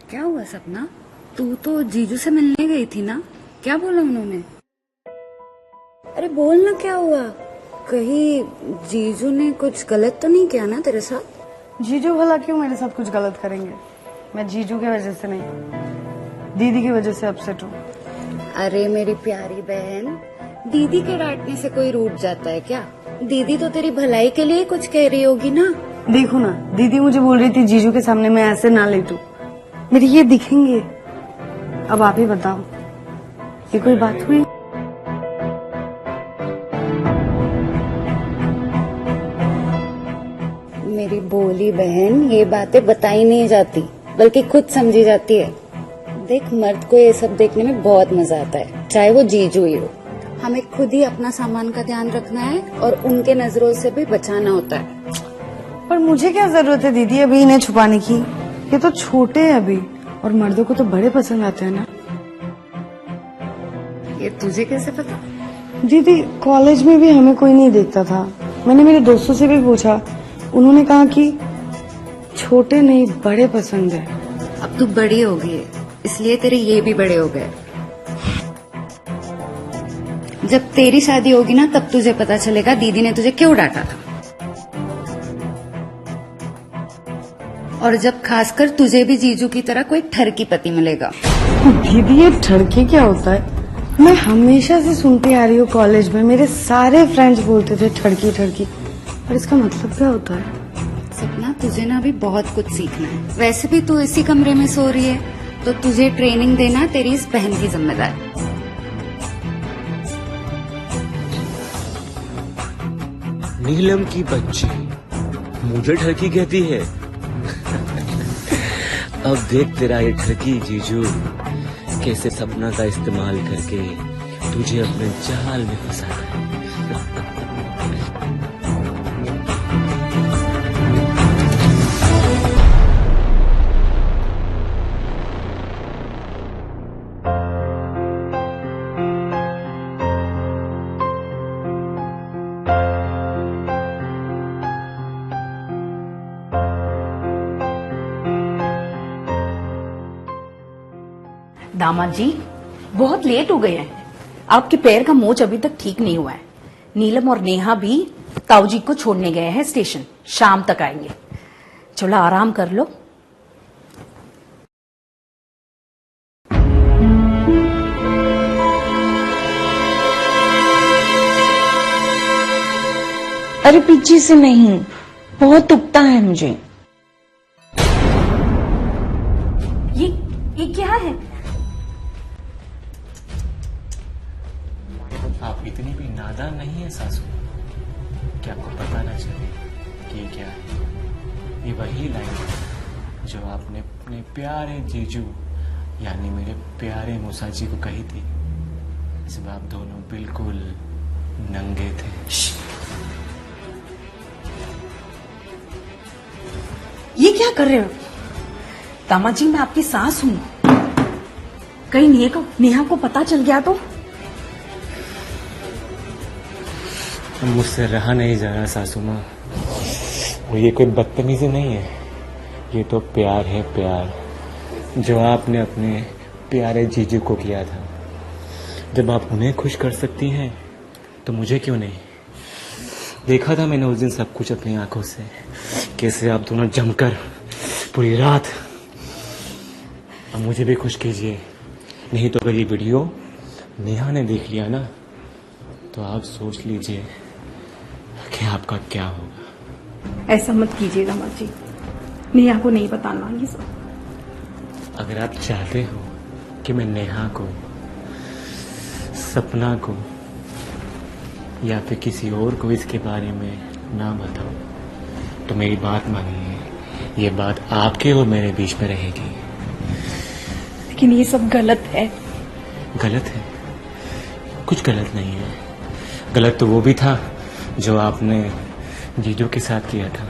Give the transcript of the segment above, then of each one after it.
क्या हुआ सपना? तू तो जीजू से मिलने गई थी ना? क्या बोला उन्होंने? अरे बोल ना, क्या हुआ? कहीं जीजू ने कुछ गलत तो नहीं किया ना तेरे साथ? जीजू भला क्यों मेरे साथ कुछ गलत करेंगे? मैं जीजू की वजह से नहीं, दीदी की वजह से अपसेट हूँ। अरे मेरी प्यारी बहन, दीदी के डांटने से कोई रूठ जाता है क्या? दीदी तो तेरी भलाई के लिए कुछ कह रही होगी ना। देखो ना, दीदी मुझे बोल रही थी जीजू के सामने मैं ऐसे ना लेटूं। मेरी ये दिखेंगे। अब आप ही बताओ, ये कोई बात हुई? मेरी भोली बहन, ये बातें बताई नहीं जाती बल्कि खुद समझी जाती है। देख, मर्द को ये सब देखने में बहुत मजा आता है, चाहे वो जीजू ही हो। हमें खुद ही अपना सामान का ध्यान रखना है और उनके नजरों से भी बचाना होता है। पर मुझे क्या जरूरत है दीदी अभी इन्हें छुपाने की? ये तो छोटे हैं अभी, और मर्दों को तो बड़े पसंद आते हैं ना। ये तुझे कैसे पता? दीदी कॉलेज में भी हमें कोई नहीं देखता था। मैंने मेरे दोस्तों से भी पूछा, उन्होंने कहा कि छोटे नहीं बड़े पसंद है। अब तू बड़ी हो गई है, इसलिए तेरे ये भी बड़े हो गए। जब तेरी शादी होगी ना, तब तुझे पता चलेगा दीदी ने तुझे क्यों डांटा था। और जब खासकर तुझे भी जीजू की तरह कोई ठरकी पति मिलेगा। दीदी ये ठरकी क्या होता है? मैं हमेशा से सुनती आ रही हूँ, कॉलेज में मेरे सारे फ्रेंड्स बोलते थे ठरकी ठरकी, पर इसका मतलब क्या होता है? सपना, तुझे ना अभी बहुत कुछ सीखना है। वैसे भी तू इसी कमरे में सो रही है, तो तुझे ट्रेनिंग देना तेरी इस बहन की जिम्मेदारी। नीलम की बच्ची मुझे ठरकी कहती है। अब देख तेरा ये ठरकी जीजू कैसे सपना का इस्तेमाल करके तुझे अपने जाल में फंसाता है। दामाद जी, बहुत लेट हो गए हैं। आपके पैर का मोच अभी तक ठीक नहीं हुआ है। नीलम और नेहा भी ताऊ जी को छोड़ने गए हैं स्टेशन, शाम तक आएंगे। चलो आराम कर लो। अरे पीछे से नहीं, बहुत दुखता है मुझे। ये क्या है? आप इतनी भी नादान नहीं है सासू, कि आपको पता ना चले कि ये क्या है। ये वही लाइन है जो आपने अपने प्यारे जीजू यानी मेरे प्यारे मूसा जी को कही थी जब आप दोनों बिल्कुल नंगे थे। ये क्या कर रहे हो? दामाद जी, मैं आपकी सास हूँ। कहीं नेहा को पता चल गया तो? मुझसे रहा नहीं जा रहा सासू माँ। और ये कोई बदतमीजी नहीं है, ये तो प्यार है, प्यार जो आपने अपने प्यारे जीजू को किया था। जब आप उन्हें खुश कर सकती हैं तो मुझे क्यों नहीं? देखा था मैंने उस दिन सब कुछ अपनी आंखों से, कैसे आप दोनों जमकर पूरी रात। अब मुझे भी खुश कीजिए, नहीं तो अगर ये वीडियो नेहा ने देख लिया ना तो आप सोच लीजिए कि आपका क्या होगा। ऐसा मत कीजिए दामाद जी, नेहा को नहीं बताना ये सब। अगर आप चाहते हो कि मैं नेहा को, सपना को या फिर किसी और को इसके बारे में ना बताऊं तो मेरी बात मानिए, ये बात आपके और मेरे बीच में रहेगी। लेकिन ये सब गलत है। गलत है? कुछ गलत नहीं है। गलत तो वो भी था जो आपने जीजू के साथ किया था।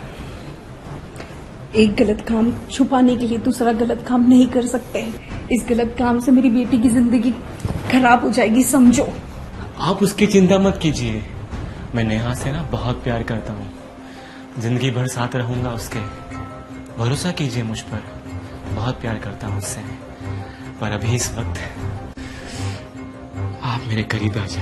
एक गलत काम छुपाने के लिए दूसरा गलत काम नहीं कर सकते। इस गलत काम से मेरी बेटी की जिंदगी खराब हो जाएगी, समझो। आप उसकी चिंता मत कीजिए, मैं नेहा से ना बहुत प्यार करता हूँ, जिंदगी भर साथ रहूंगा उसके। भरोसा कीजिए मुझ पर। बहुत प्यार करता हूँ उससे, पर अभी इस वक्त आप मेरे करीब आ जाए।